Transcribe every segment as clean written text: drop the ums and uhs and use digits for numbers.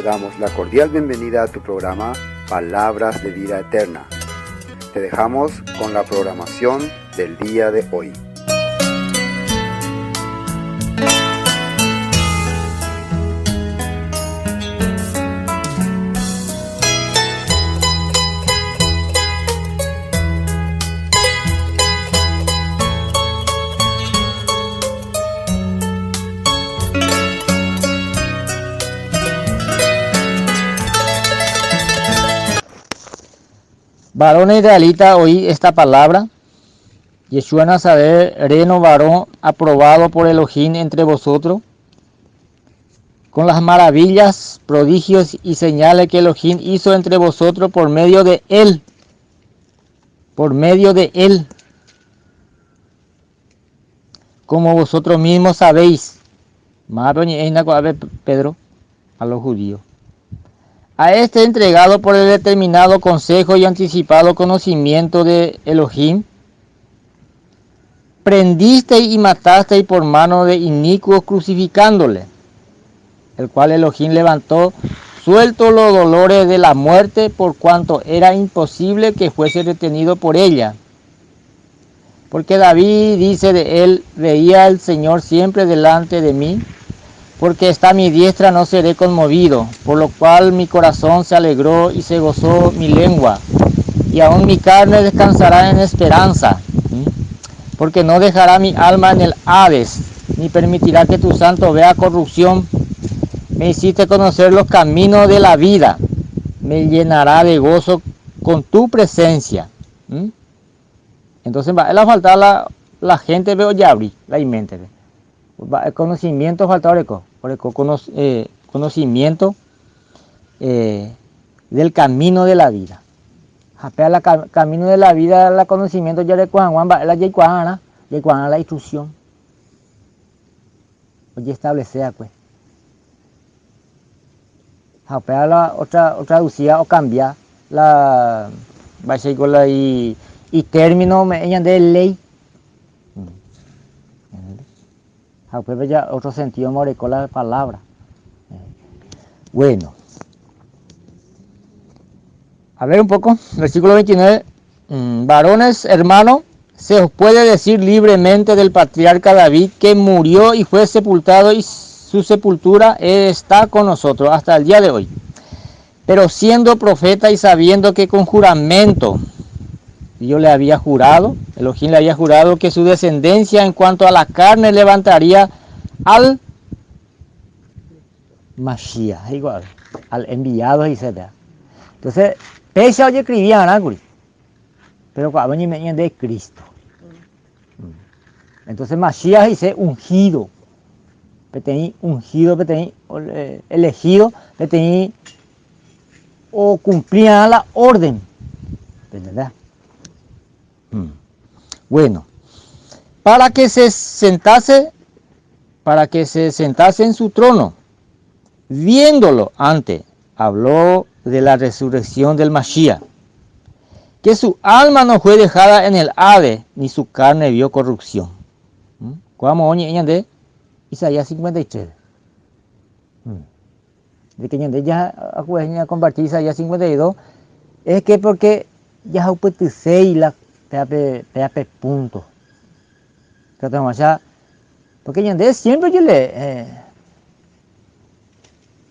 damos la cordial bienvenida a tu programa Palabras de Vida Eterna. Te dejamos con la programación del día de hoy. Varón israelita, oí esta palabra. Yeshua Nazareno, varón aprobado por Elohim entre vosotros, con las maravillas, prodigios y señales que Elohim hizo entre vosotros por medio de él. Por medio de él. Como vosotros mismos sabéis. Pedro a los judíos. A este entregado por el determinado consejo y anticipado conocimiento de Elohim, prendisteis y matasteis por mano de inicuos crucificándole, el cual Elohim levantó, suelto los dolores de la muerte, por cuanto era imposible que fuese detenido por ella. Porque David dice de él: veía al Señor siempre delante de mí, porque está a mi diestra no seré conmovido, por lo cual mi corazón se alegró y se gozó mi lengua, y aún mi carne descansará en esperanza, porque no dejará mi alma en el Hades, ni permitirá que tu santo vea corrupción. Me hiciste conocer los caminos de la vida, me llenará de gozo con tu presencia. Entonces va a faltar la gente, veo ya abrí la mente. El conocimiento falta conocimiento del camino de la vida. El camino de la vida, el conocimiento ya le la instrucción. Oye, establecer pues. La otra traducida o cambiar la y término de ley. Ya otro sentido morecó la palabra. Bueno, a ver un poco, versículo 29. Varones, hermanos, se os puede decir libremente del patriarca David, que murió y fue sepultado, y su sepultura está con nosotros hasta el día de hoy. Pero siendo profeta y sabiendo que con juramento Dios le había jurado, Elohim le había jurado que su descendencia en cuanto a la carne levantaría al Mashiach, igual, al enviado, etc. Entonces, pese a que escribían algo, pero cuando venían de Cristo. Entonces, Mashiach dice ungido, elegido, o cumplían la orden, ¿verdad? Bueno, para que se sentase en su trono, viéndolo antes, habló de la resurrección del Mashiach, que su alma no fue dejada en el Hades, ni su carne vio corrupción. ¿Cómo oye de Isaías 53? De que ya a compartir Isaías 52, es que porque ya y la punto. Porque Yandé siempre yo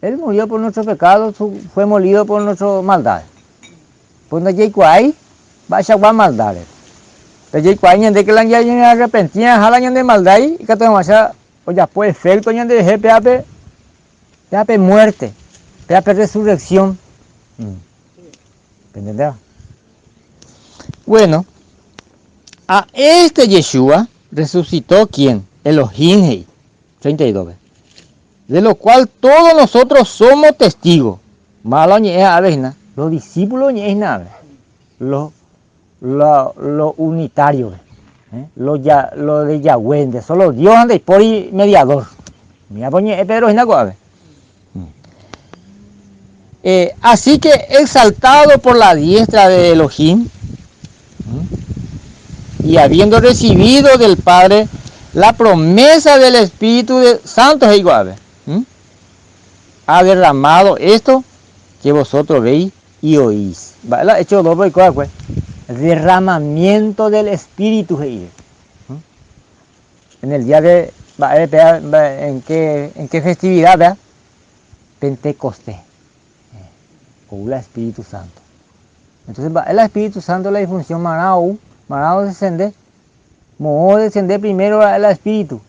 él murió por nuestros pecados, fue molido por nuestras maldades. Pues no hay cuál, va a maldad. Pero hay cuál Yandé que la Yandé arrepentía, jala Yandé maldad, y que tenemos ya, o ya por efecto Yandé peape muerte, peape resurrección. ¿Entendés? Bueno, a este Yeshua resucitó ¿quién? Elohim, 32. De lo cual todos nosotros somos testigos. Los discípulos los unitarios, lo de Yahweh, solo Dios anda y por mediador. Mira, Pedro así que exaltado por la diestra de Elohim, y habiendo recibido del Padre la promesa del Espíritu Santo, ha derramado esto que vosotros veis y oís. ¿Vale? Hecho dos por cuál, derramamiento del Espíritu. En el día de, ¿en qué festividad? ¿Verdad? Pentecostés. O el Espíritu Santo. Entonces, el Espíritu Santo, la disfunción Marao descende. Moho descender primero el Espíritu.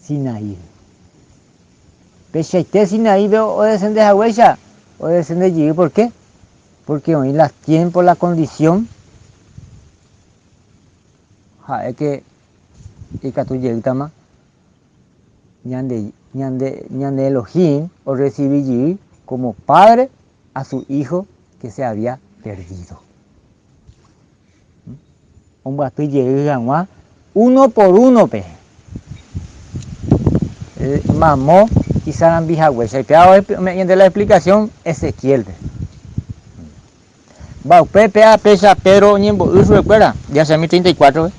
Sinaí. Pechaité Sinaí veo o descende a huella o descende allí. ¿Por qué? Porque hoy las tiempos, la condición. Es que y que tú llegas ñande Elohim o recibí como padre a su hijo que se había perdido. Un batu llega uno por uno pe. Mamó y Sarambijagüecha. Y mediante la explicación Ezequiel. Va, Pepe a pesa Pedro Ñembo Uso recuerda, ya se 34.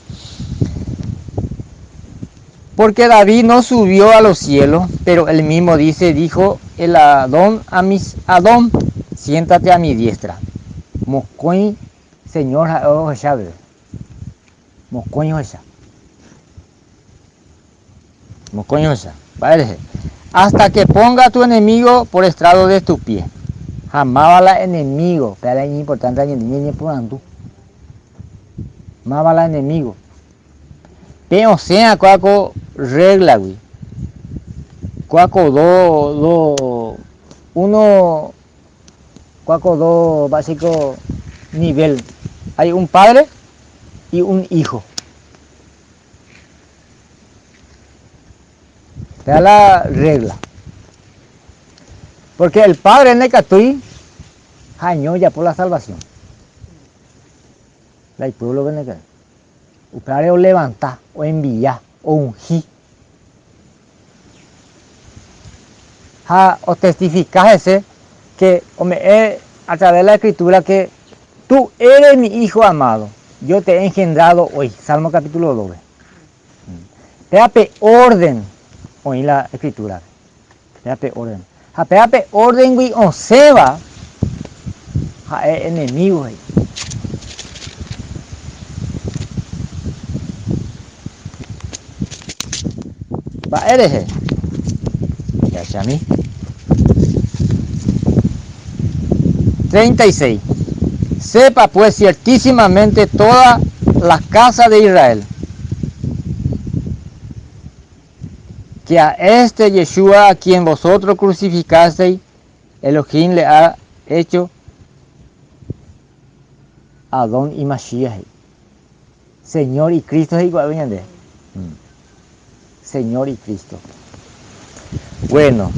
Porque David no subió a los cielos, pero él mismo dijo el Adón a mis Adón, siéntate a mi diestra. Moscoin, Señor, Moscoin, ¿vale? Hasta que ponga a tu enemigo por estrado de tus pies. Jamás la enemigo, pero es importante ni por andu. Jamás la enemigo. Pero sea cuaco regla, güey. Cuaco dos básico nivel. Hay un padre y un hijo. Esa la regla. Porque el padre en el Catuy jañó ya por la salvación. El pueblo que en el Catuy. El padre o levantar, o enviar, o ungir. O testificar ese que a través de la escritura que tú eres mi hijo amado. Yo te he engendrado hoy. Salmo capítulo 2. Péate orden. Oí la escritura. Péate orden. Péate orden, güey, o seba. Es enemigo, güey. Va, eres. Ya sea a mí. 36. Sepa pues ciertísimamente toda la casa de Israel que a este Yeshua a quien vosotros crucificasteis, Elohim le ha hecho Adón y Mashiach. Señor y Cristo es igual, ¿entiendes? Señor y Cristo. Bueno,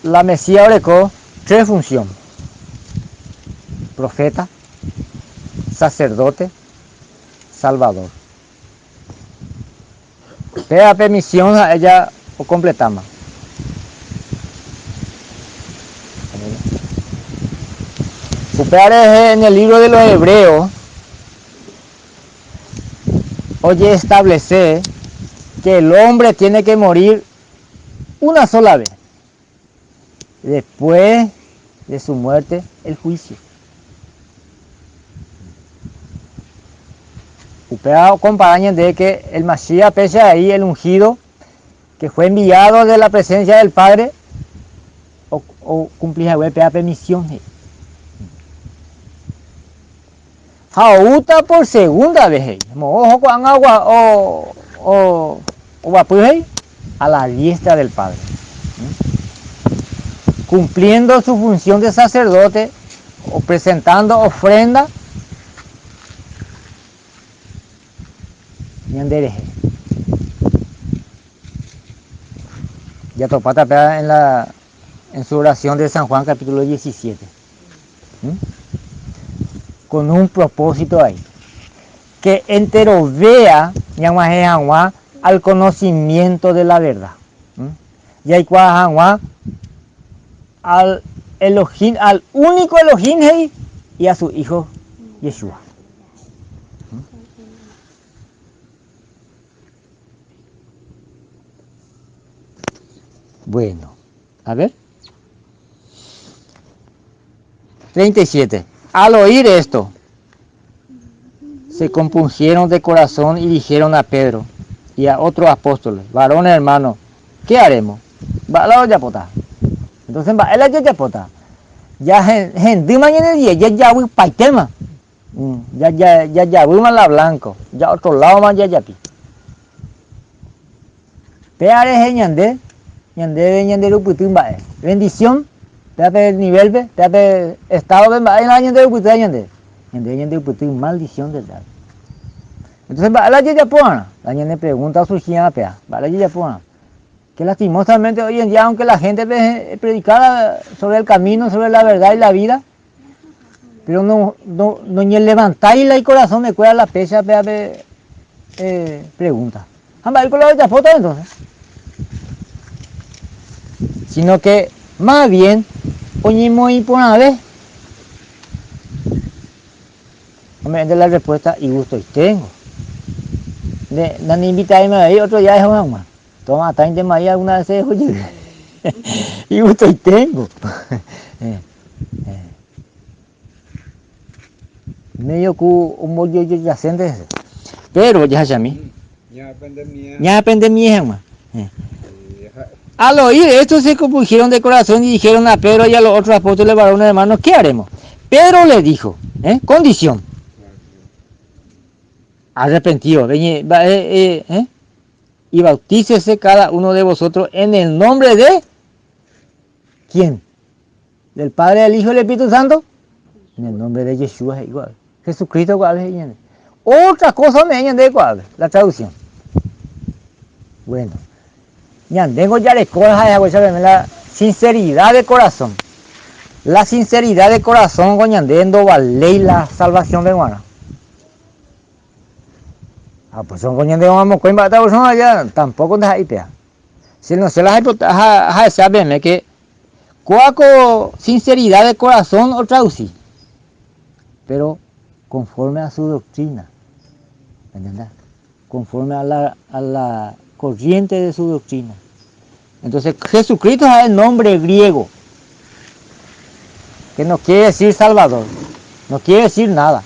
la Mesías obregó tres funciones: profeta, sacerdote, salvador. Peda permisión a ella o completamos. Supere en el libro de los Hebreos, oye establece que el hombre tiene que morir una sola vez. Después de su muerte, el juicio. Upeado compañía de que el Mashiach, pese ahí el ungido, que fue enviado de la presencia del Padre, o cumplía la permisión. Jauta por segunda vez, ojo con agua o a la diestra del Padre. Cumpliendo su función de sacerdote o presentando ofrenda. Ya topata en su oración de San Juan capítulo 17. Con un propósito ahí. Que entero vea al conocimiento de la verdad. Y hay al Elohim, al único Elohim y a su hijo Yeshua. Bueno, a ver. 37. Al oír esto, se compungieron de corazón y dijeron a Pedro y a otros apóstoles, varones hermanos, ¿qué haremos? Va la olla pota. Entonces va la olla pota. Ya gente mañana día ya voy para el tema. Ya voy más la blanco. Ya otro lado más ya pi. Peare ñande ruputin va. Bendición. Te nivel be, te estado de va ñande ruputin ñande ruputin maldición de tal. Entonces va la ya pona. La ñande pregunta a su hija pea. Va la ya pona. Que lastimosamente hoy en día, aunque la gente predicara sobre el camino, sobre la verdad y la vida, pero no ni levantáis el corazón me cuela la pecha, pregunta. Amba ir con la otra foto entonces. Sino que más bien, oñimo y por una vez. De la respuesta y gusto y tengo. De la invitada me ahí otro día es una. Toma, está en María alguna vez oye. Y gusto y tengo. Medio que un bollo yacente ese. Pero ya es a mí. Ya aprende mi hija. Al oír esto se compusieron de corazón y dijeron a Pedro y a los otros apóstoles varones hermanos, ¿qué haremos? Pedro le dijo, condición. Arrepentido, y bautícese cada uno de vosotros en el nombre de ¿quién? ¿Del Padre, del Hijo y del Espíritu Santo? En el nombre de Yeshua es igual. Jesucristo igual es. Otra cosa me añade igual, la traducción. Bueno, ya tengo ya la sinceridad de corazón. La sinceridad de corazón con yandendo vale la salvación de Guana. Pues son coñando de vamos con bata pues allá tampoco de ahí pea. Si no se las hay saberme que cuaco sinceridad de corazón o traducir. Pero conforme a su doctrina. ¿Entendés? Conforme a la corriente de su doctrina. Entonces Jesucristo es el nombre griego. Que no quiere decir Salvador. No quiere decir nada.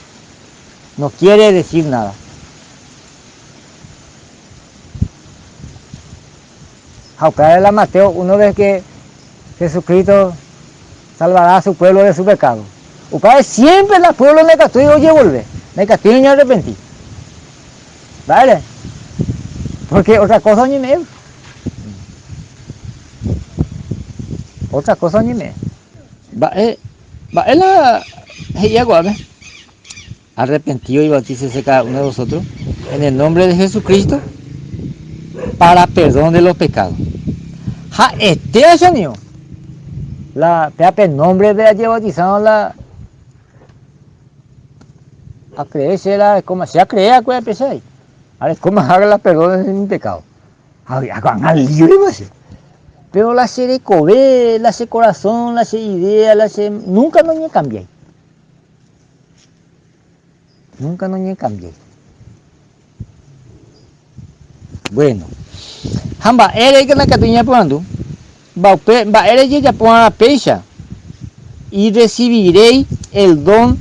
No quiere decir nada. Aunque la Mateo, uno ve que Jesucristo salvará a su pueblo de su pecado. O para siempre el pueblo de Castillo oye volver. De Castillo y arrepentir. ¿Vale? Porque otra cosa ni me. Otra cosa ni me. Va la arrepentido y bautícese cada uno de vosotros en el nombre de Jesucristo para perdón de los pecados. Ja, señor. La nombre de la bautizado la a creerse la como se crea que empezar. Ahora cómo haga la perdón de mi pecado. Hagan al libre pues. Pero la se recobre, la se corazón, la se idea, la se nunca no cambié. Nunca no cambié. Bueno. Hamba eres que la catuña poniendo. Va eres ya pon la pecha. Y recibiréis el don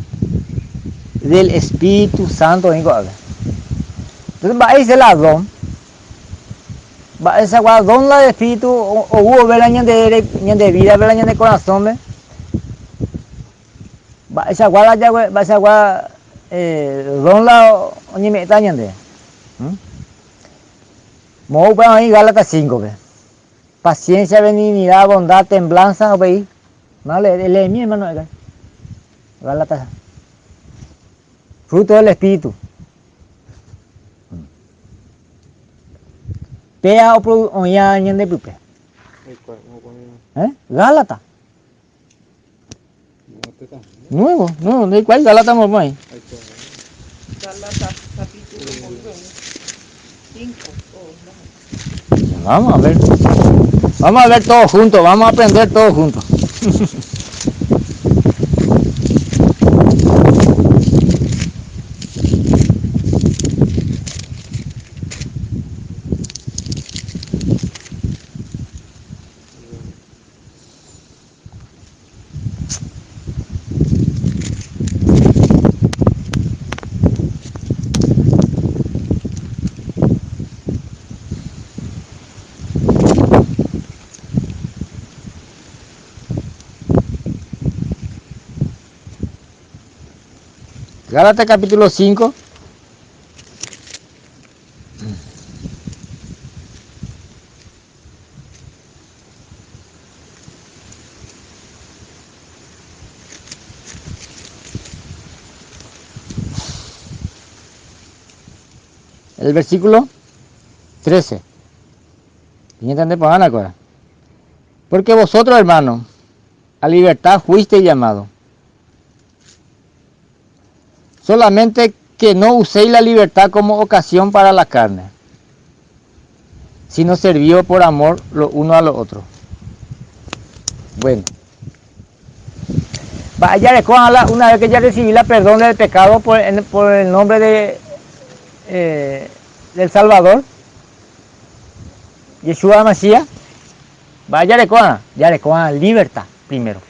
del Espíritu Santo. Entonces va a irse la don. Va a esa don la de Espíritu o hubo ver año de vida, ver año de corazón. Va a esa guarda ya va a esa guarda don la ni me está año de. Mo para ahí Gálatas 5. Paciencia, benignidad, bondad, templanza, ¿veis? ¿Vale? Lee mi hermano acá. Gálatas. Fruto del Espíritu. Pea o ya de pupe. Gálatas. Nuevo, no, ¿de cuál Gálatas vamos ahí? Gálatas capítulo 5. Vamos a ver todos juntos, vamos a aprender todos juntos. Gálatas capítulo 5. El versículo 13. ¿Y entendés por Ana cosa? Porque vosotros, hermanos, a libertad fuisteis llamados. Solamente que no uséis la libertad como ocasión para la carne, sino servíos por amor los unos a los otros. Bueno. Vaya de una vez que ya recibí la perdón del pecado por el nombre del Salvador, Yeshua Mashiach, vaya de ya de libertad primero.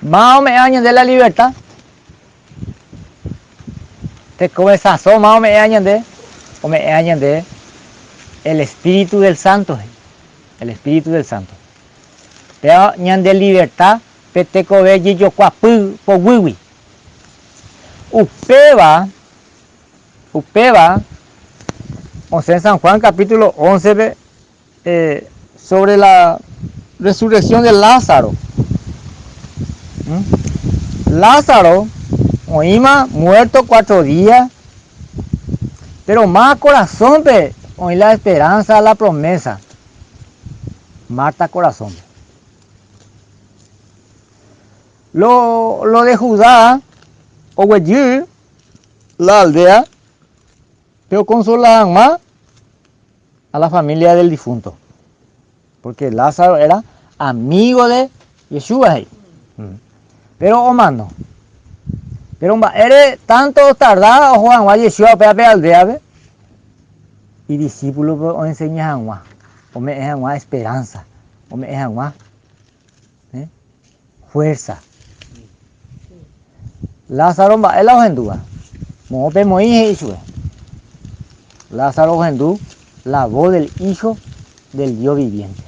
Más o menos años de la libertad. Te comenzó más o menos de el Espíritu del Santo. El Espíritu del Santo. Pero ñan de libertad, peteco ve y yo cuapu po wiwi. Upeba, o sea, en San Juan capítulo 11, sobre la resurrección de Lázaro. Lázaro, oíma, muerto 4 días, pero más corazón, oí la esperanza, la promesa. Marta corazón. Lo de Judá, o Weyir, la aldea, pero consolaban más a la familia del difunto, porque Lázaro era amigo de Yeshua. Pero Omando, pero eres tanto tardado Juan a Yeshua pe aldea y discípulos o enseñan Juan, o me es Juan esperanza, o me es Juan fuerza. Lázaro va el ogendúa, mo pe mo Yeshua. Lázaro ogendú, la voz del Hijo del Dios viviente.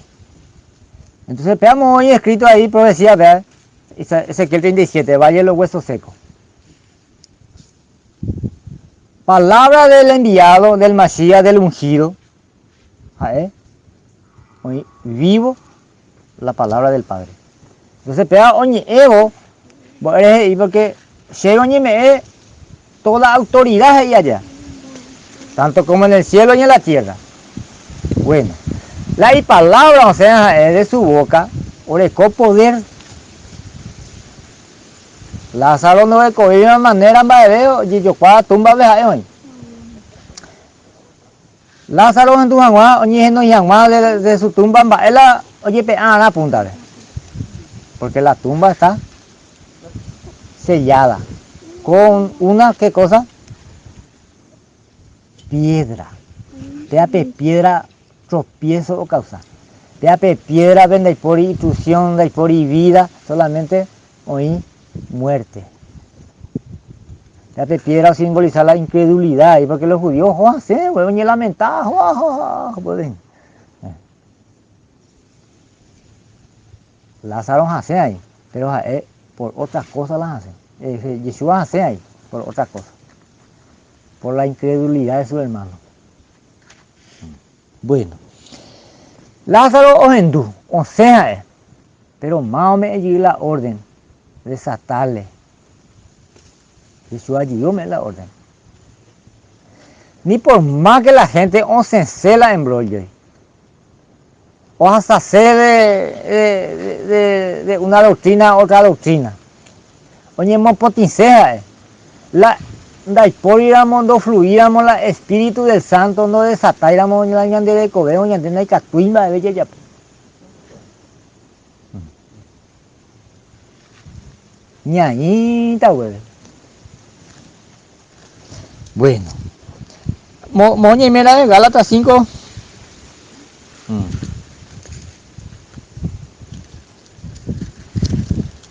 Entonces veamos hoy escrito ahí profecía, vea, Ezequiel 37, Valle de los Huesos Secos. Palabra del enviado, del Mashiach, del ungido. Hoy vivo la palabra del Padre. Entonces pega oñe evo, porque se oñe me toda autoridad ahí allá, tanto como en el cielo y en la tierra. Bueno, la palabra, o sea, de su boca, orecó poder. Lázaro no de coger de una manera veo y yo cuando tumba de hoy. Lázaro en tu jangua, oye no jangua de su tumba ela oye pe ana punta. Porque la tumba está sellada con una ¿qué cosa? Piedra. Te piedra tropiezo o causa. Te piedra vende por intrusión, de por vida, solamente hoy muerte. La piedra simboliza la incredulidad, y porque los judíos se vuelven lamentados, pueden. Lázaro hace ahí, pero por otras cosas las hacen. Yeshua hace ahí, por otras cosas. Por la incredulidad de su hermano. Bueno. Lázaro ogendú, o sea, pero más o menos la orden. Desatarle. Yeshua dio la orden. Ni por más que la gente o se encela en brollo, o hasta hacer de una doctrina a otra doctrina. Oye, mo potencia, la daiporiamos, no fluíamos la Espíritu del Santo, no desatáramos la ñande de cobeo, ñande de catuimba de bella ya. Ñañita, güey. Bueno. Moña y mira, Gálatas 5.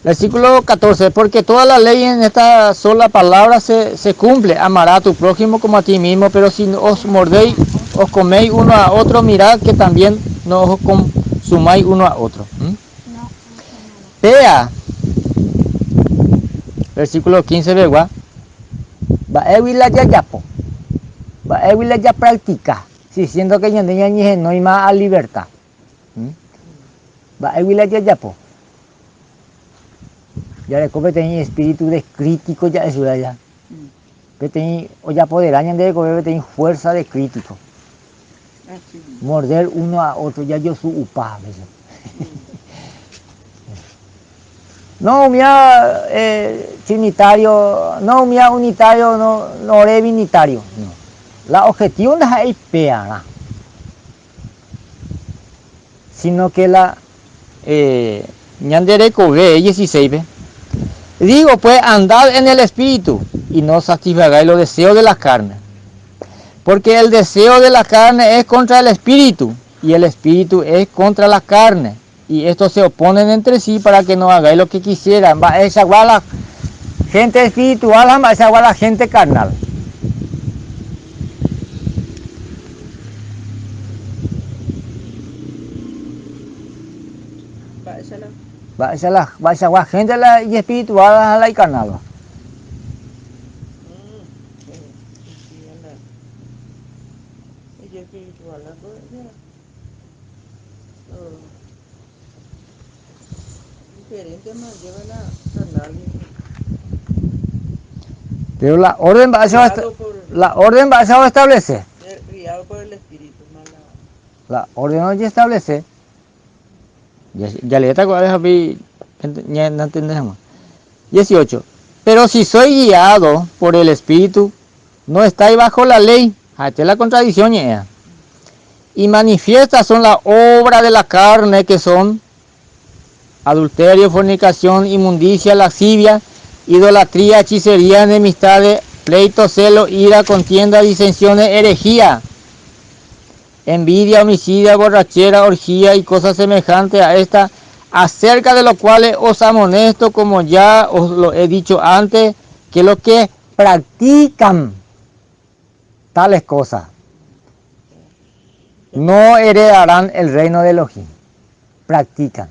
Versículo 14. Porque toda la ley en esta sola palabra se cumple. Amará a tu prójimo como a ti mismo. Pero si os mordéis, os coméis uno a otro, mirad que también no os consumáis uno a otro. Vea. versículo 15 begua, va evila ya yapo, va evila ya practica, diciendo que ñandeña ñije no hay más a libertad. Va evila ya yapo. Ya le cope tenía espíritu de crítico ya es ya. Que tenía o ya poderañan de cope tenía fuerza de crítico. Morder uno a otro ya yo su upa. No, mira, trinitario, no, mira, unitario, no, eres binitario. No. La objeción no es peana, sino que la ñandereco ve 16 ve. Digo, pues andad en el espíritu y no satisfagáis los deseos de la carne. Porque el deseo de la carne es contra el espíritu y el espíritu es contra la carne. Y estos se oponen entre sí para que no hagáis lo que quisieran. Va esa igual la gente espiritual, va esa igual la gente carnal. Va esa igual gente y espiritual la y carnal. Pero la orden va a establecer. La orden no establece. Ya le está con no entendemos. 18. Pero si soy guiado por el espíritu, no estáis bajo la ley. Esta es la contradicción. Y manifiestas son las obras de la carne, que son adulterio, fornicación, inmundicia, lascivia, idolatría, hechicería, enemistades, pleito, celo, ira, contienda, disensiones, herejía, envidia, homicidio, borrachera, orgía y cosas semejantes a esta, acerca de los cuales os amonesto, como ya os lo he dicho antes, que los que practican tales cosas no heredarán el reino de Elohim. Practican.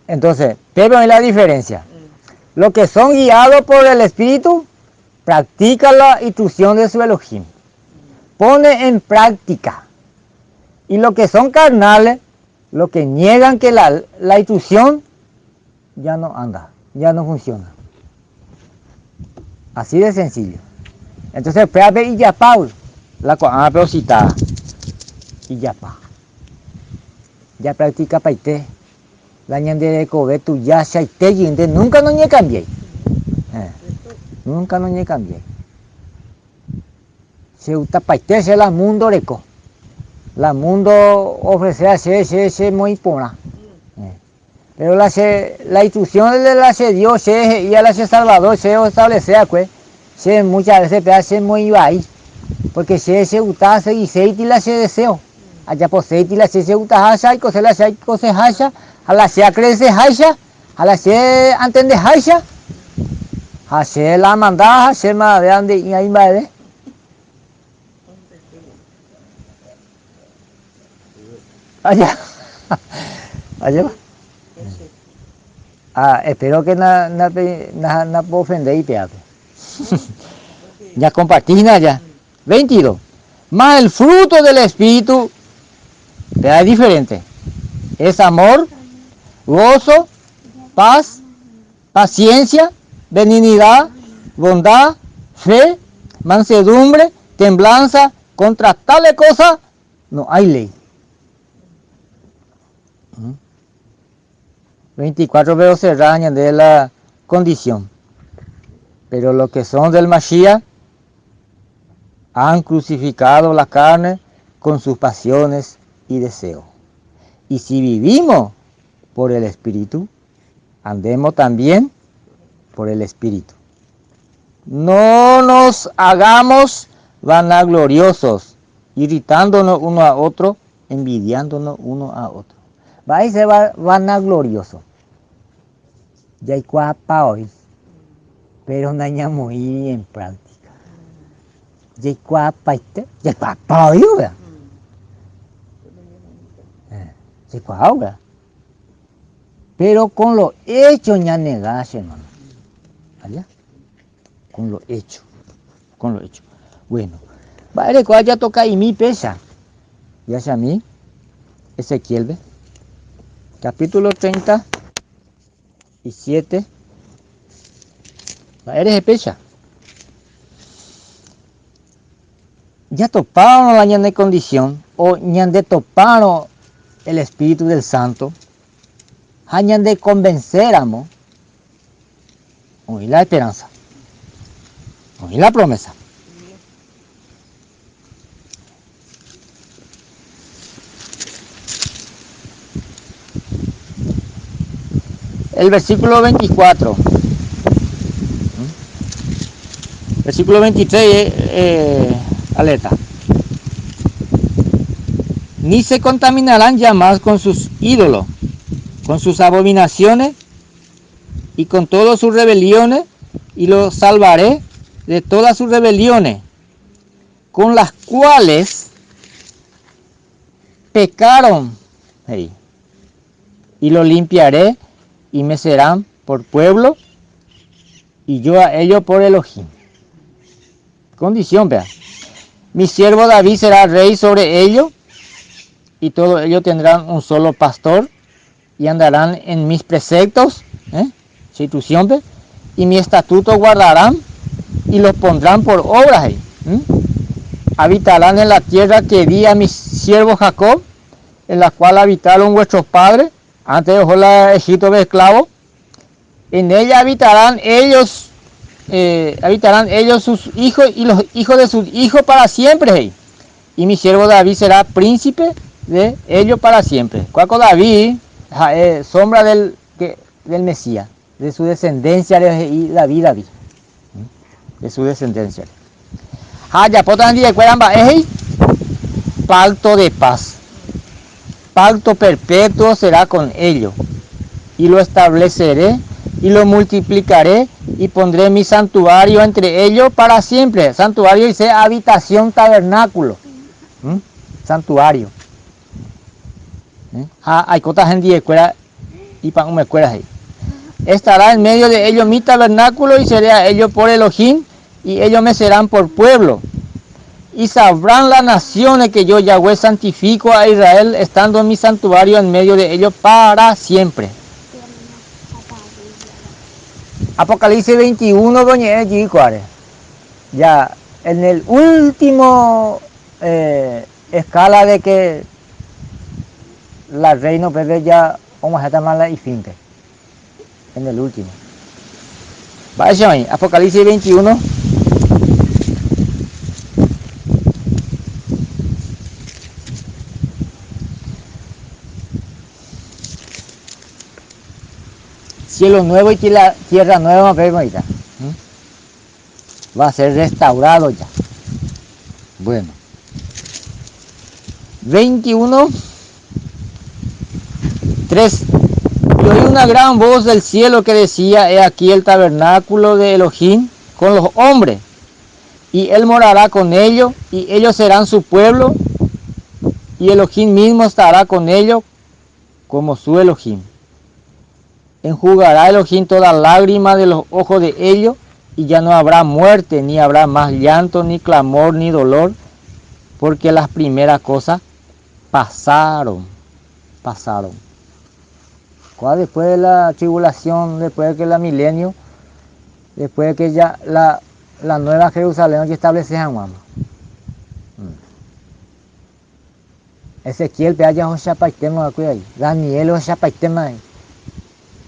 Entonces, pero la diferencia. Los que son guiados por el Espíritu practican la instrucción de su Elohim. Pone en práctica. Y los que son carnales, los que niegan que la instrucción ya no anda, ya no funciona. Así de sencillo. Entonces, espérate y ya Paul, la cual pero citada. Y ya pa. Ya practica paite. La ñandere cobe tu ya shaite yinde nunca no ñe cambié. Nunca no ñe cambié. Se uta paite se la mundo reco. La mundo ofrece a se muy pona. Pero la instrucción de la se Dios y a la se Salvador se establece pues se muchas veces hace muy ahí porque se uta se y la se deseo. Allá por seiti la se uta hasha y cose la se cose hasha. A la se crece hasha, a la se antende hasha, hashe la manda, hashe ma de ande y ahí va de. Allá, allá. Espero que no puedo ofender y peate. Ya compartí ya. 22. Más el fruto del espíritu, es diferente. Es amor, gozo, paz, paciencia, benignidad, bondad, fe, mansedumbre, templanza. Contra tales cosas no hay ley. 24 veo cerraña de la condición. Pero los que son del Mashiach han crucificado la carne con sus pasiones y deseos. Y si vivimos por el Espíritu, andemos también por el Espíritu. No nos hagamos vanagloriosos, irritándonos uno a otro, envidiándonos uno a otro. Va a ser vanaglorioso. Ya hay cuapa hoy, pero no hay muy en práctica. Ya hay cuapa ya hay cuapa hoy, ¿verdad? Pero con los hechos ya negarse, hermano. allá, con lo hecho, con lo hecho. Bueno, vale, cuál ya toca y mi pesa, ya sea a mí, Ezequiel, ¿ve? Capítulo 37, eres de pecha. Ya toparon la ñande condición, o ñande toparon el Espíritu del Santo, ñande convenceramos, oí la esperanza, oí la promesa. El versículo 24, versículo 23, alerta. Ni se contaminarán ya más con sus ídolos, con sus abominaciones y con todas sus rebeliones, y los salvaré de todas sus rebeliones, con las cuales pecaron, hey, y lo limpiaré, y me serán por pueblo, y yo a ellos por Elohim. Condición, vea. Mi siervo David será rey sobre ellos, y todos ellos tendrán un solo pastor, y andarán en mis preceptos, institución, ¿ve? Y mi estatuto guardarán, y los pondrán por obras. Habitarán en la tierra que di a mi siervo Jacob, en la cual habitaron vuestros padres, antes dejó la Egipto de esclavo. En ella habitarán ellos, sus hijos y los hijos de sus hijos para siempre. Y mi siervo David será príncipe de ellos para siempre. Cuaco David, sombra del Mesías, de su descendencia de David, de su descendencia. Ya potan de pacto de paz, pacto perpetuo será con ellos, y lo estableceré y lo multiplicaré, y pondré mi santuario entre ellos para siempre. Santuario dice habitación, tabernáculo, santuario. Hay cosas en die escuela y para un escuela ahí. Estará en medio de ellos mi tabernáculo, y seré a ellos por Elohim, y ellos me serán por pueblo. Y sabrán las naciones que yo, Yahweh, santifico a Israel, estando en mi santuario en medio de ellos para siempre. Apocalipsis 21, ya en el último escala de que la reina pues ya vamos a estar mala y fin, en el último. Vaya ahí, Apocalipsis 21. Cielo nuevo y tierra nueva, va a ser restaurado ya. Bueno, 21, 3. Y oí una gran voz del cielo que decía: he aquí el tabernáculo de Elohim con los hombres, y él morará con ellos, y ellos serán su pueblo, y Elohim mismo estará con ellos como su Elohim. Enjugará Elohim toda lágrima de los ojos de ellos, y ya no habrá muerte, ni habrá más llanto, ni clamor, ni dolor, porque las primeras cosas pasaron. ¿Cuál? Después de la tribulación, después de que la milenio, después de que ya la nueva Jerusalén que establece en Juan. Ezequiel peaya Joshapaitema ahí, Daniel Joshapaitema ahí,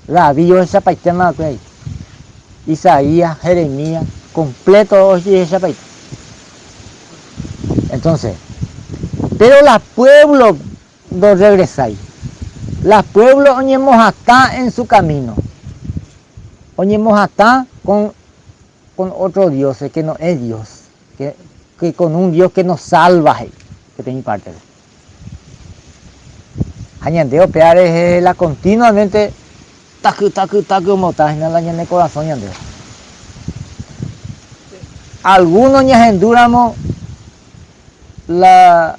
David Joshapaitema ahí, Isaías, Jeremías, completo Joshapaitema. Entonces, pero la pueblo no regresáis. La pueblo oñemos hasta en su camino. Oñemos hasta con otro Dios, que no es Dios, que con un Dios que nos salva, que tiene parte. Añandeo pear es la continuamente tacu como está en la ñande corazón ñandeo. Algunos ñas enduramos la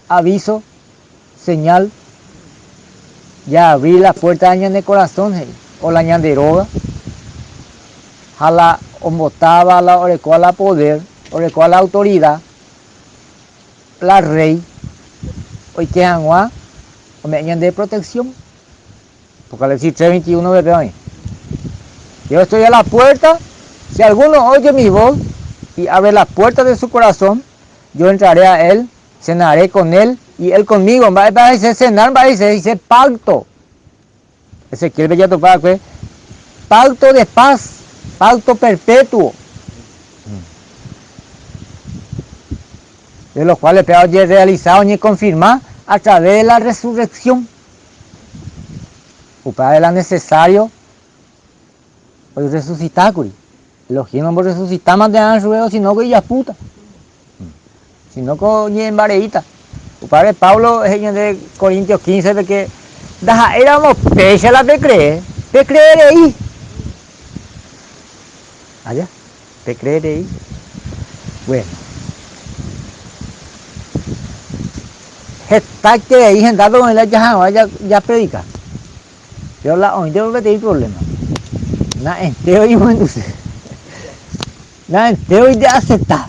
aviso, señal ya abrí la puerta de de corazón, o la ñanderoga, a la ombotaba, la orecó a la poder, orecó a la autoridad, la rey, hoy que agua, o me de protección, Apocalipsis 3:21 me veo ahí. Yo estoy a la puerta, si alguno oye mi voz y abre la puerta de su corazón, yo entraré a él, cenaré con él y él conmigo. Va a decir cenar, va a decir pacto. Ezequiel Bellato Paco, pacto de paz, pacto perpetuo. De los cuales he realizado y confirmado a través de la resurrección. Para era necesario resucitar, los que no resucitar más de ancho, sino que ya puta. Sino que en bareita. El padre Pablo es de Corintios 15 de que éramos pecha la de creer ahí. Allá, te creer ahí. Bueno. Está que ahí sentado con él ya predica. Yo la oí, yo no tengo problema. Nada entero y bueno, nada entero y de aceptar.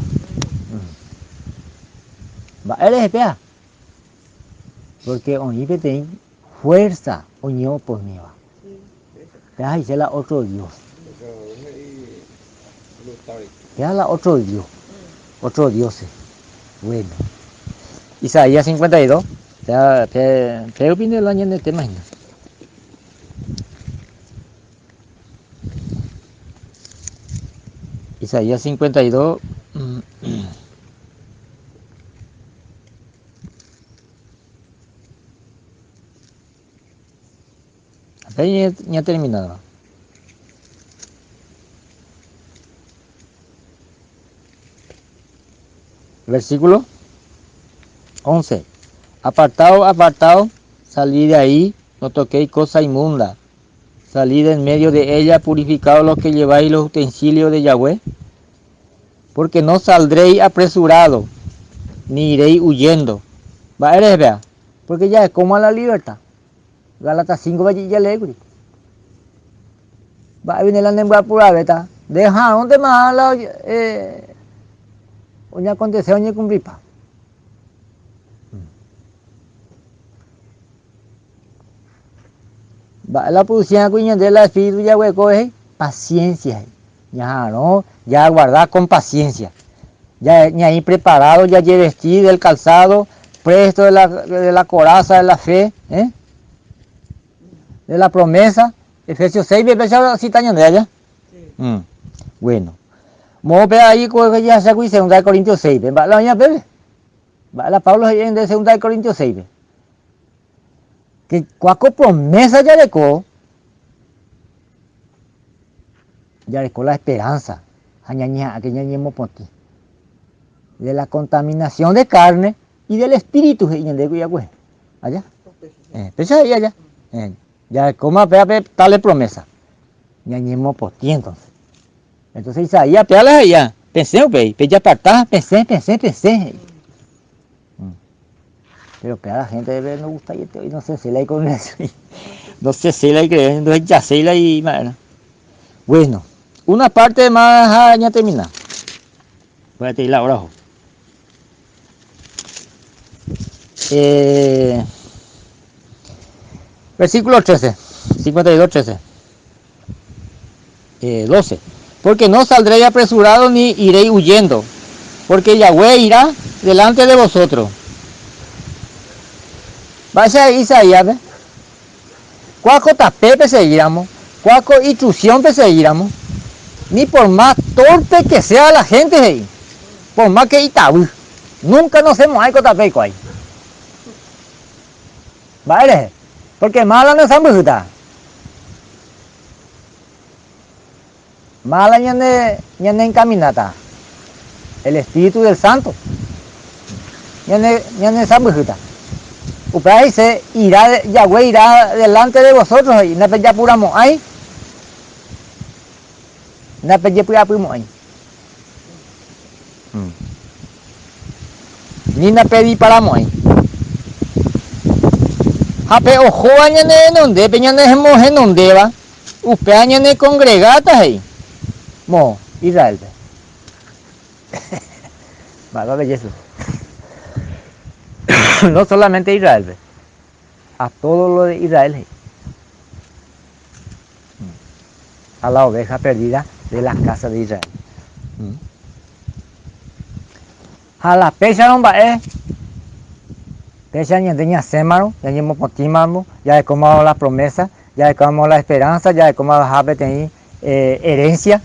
Va, eres espera. Porque oí que tengo fuerza, oñó por mí va. Deja y la otro Dios. Deja la otro Dios. Otro Dios. Bueno. Isaías 52. Te opino el año de tema. Isaías 52. Hasta ahí ya terminado. Versículo 11. Apartado, apartado, salí de ahí, no toquéis cosa inmunda. Salid en medio de ella, purificados los que lleváis los utensilios de Yahweh. Porque no saldréis apresurado, ni iréis huyendo. Va, eres vea, porque ya es como a la libertad. Gálatas 5 ya le va, viene la lengua pura beta. Dejaron de más la oña aconteceu, oña cumplipa. Va, la producción de la espíritu ya hueco es paciencia. Ya no, ya guardar con paciencia. Ya ahí preparado, ya vestido del calzado, presto de la coraza de la fe, de la promesa. Efesios 6, ¿sí está de allá? Sí. Bueno. Vamos a ver ahí que ya se acuerda 2 Corintios 6. Va la doña Pepe. Va la Pablo en 2 Corintios 6. Que cuaco promesa ya recó la esperanza. Que ñañemos por ti. De la contaminación de carne y del espíritu. Allá. Pesa ahí allá. Ya como tal promesa. Ñañemos por ti entonces. Entonces Isaías, pégale allá. Pensé, ya apartá, pensé. Pero a la gente no gusta y no sé si la hay con eso. No sé si la hay creyendo, entonces ya sé la y bueno, una parte más ya termina. Voy a tirar ahora. Versículo 13, 52, 13. 12. Porque no saldréis apresurados ni iréis huyendo, porque Yahweh irá delante de vosotros. Vaya a Isaías, ¿ves? Cuaco tapé perseguiramos, cuaco instrucción perseguiramos, ni por más torpe que sea la gente, por más que Itaú, nunca nos hemos ahí con tapé ahí. ¿Vale? Porque mala no es bruta. Mala ñane encaminata. El Espíritu del Santo. Ñane sambujuta. Upra dice, Yahweh irá delante de vosotros y no ya puramos ahí. No ya puramos ahí. Ni no pedí paramos ahí. Hape ojo añane donde peñane moje donde va. Upe añane congregata ahí. Mo Israel. Va Jesús. No solamente Israel, a todo lo de Israel. A la oveja perdida de la casa de Israel. A la pecha no va pecha ni de semaro, ya ni mopotimamo, ya he comido la promesa, ya he comido la esperanza, ya he comido la herencia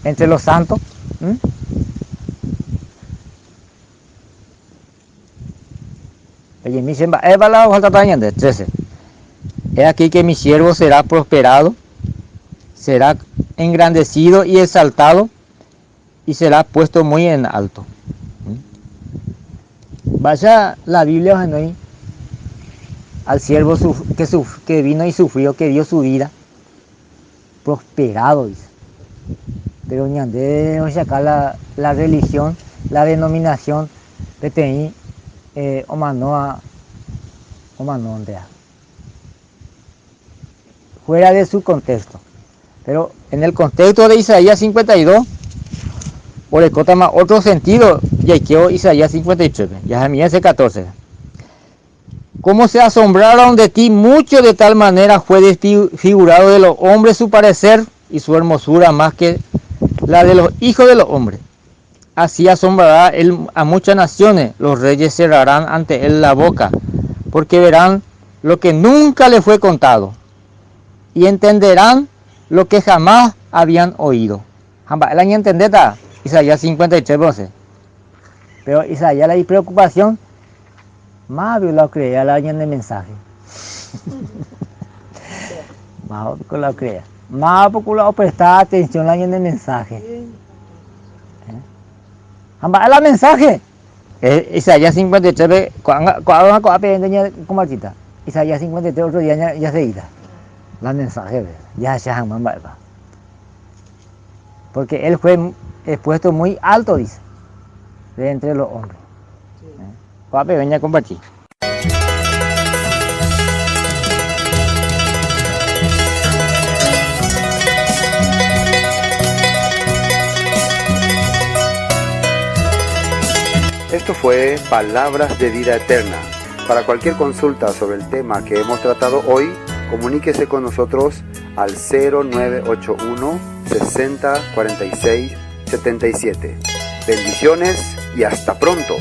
entre los santos. Oye, mi semba, la hoja de 13. He aquí que mi siervo será prosperado, será engrandecido y exaltado, y será puesto muy en alto. Vaya la Biblia al siervo que vino y sufrió, que dio su vida, prosperado, dice. Pero ni ande acá la religión, la denominación de TI, fuera de su contexto. Pero en el contexto de Isaías 52, por el cotama otro sentido, ya quedó Isaías 53, ya es 14. Como se asombraron de ti mucho, de tal manera fue desfigurado de los hombres su parecer y su hermosura más que la de los hijos de los hombres. Así asombrará él a muchas naciones, los reyes cerrarán ante él la boca, porque verán lo que nunca le fue contado y entenderán lo que jamás habían oído. El año entender Isaías 53, 12. Pero Isaías la preocupación, más lo creía el año de mensaje. Más lo creía. Más porque lo prestaba atención al año de mensaje. La mensaje. Isaías 53, Isaías 53 otro día ya se irá. La mensaje, ya se llama. Porque él fue puesto muy alto, dice, de entre los hombres. Papi, venga a compartir. Esto fue Palabras de Vida Eterna. Para cualquier consulta sobre el tema que hemos tratado hoy, comuníquese con nosotros al 0981 60 46 77. Bendiciones y hasta pronto.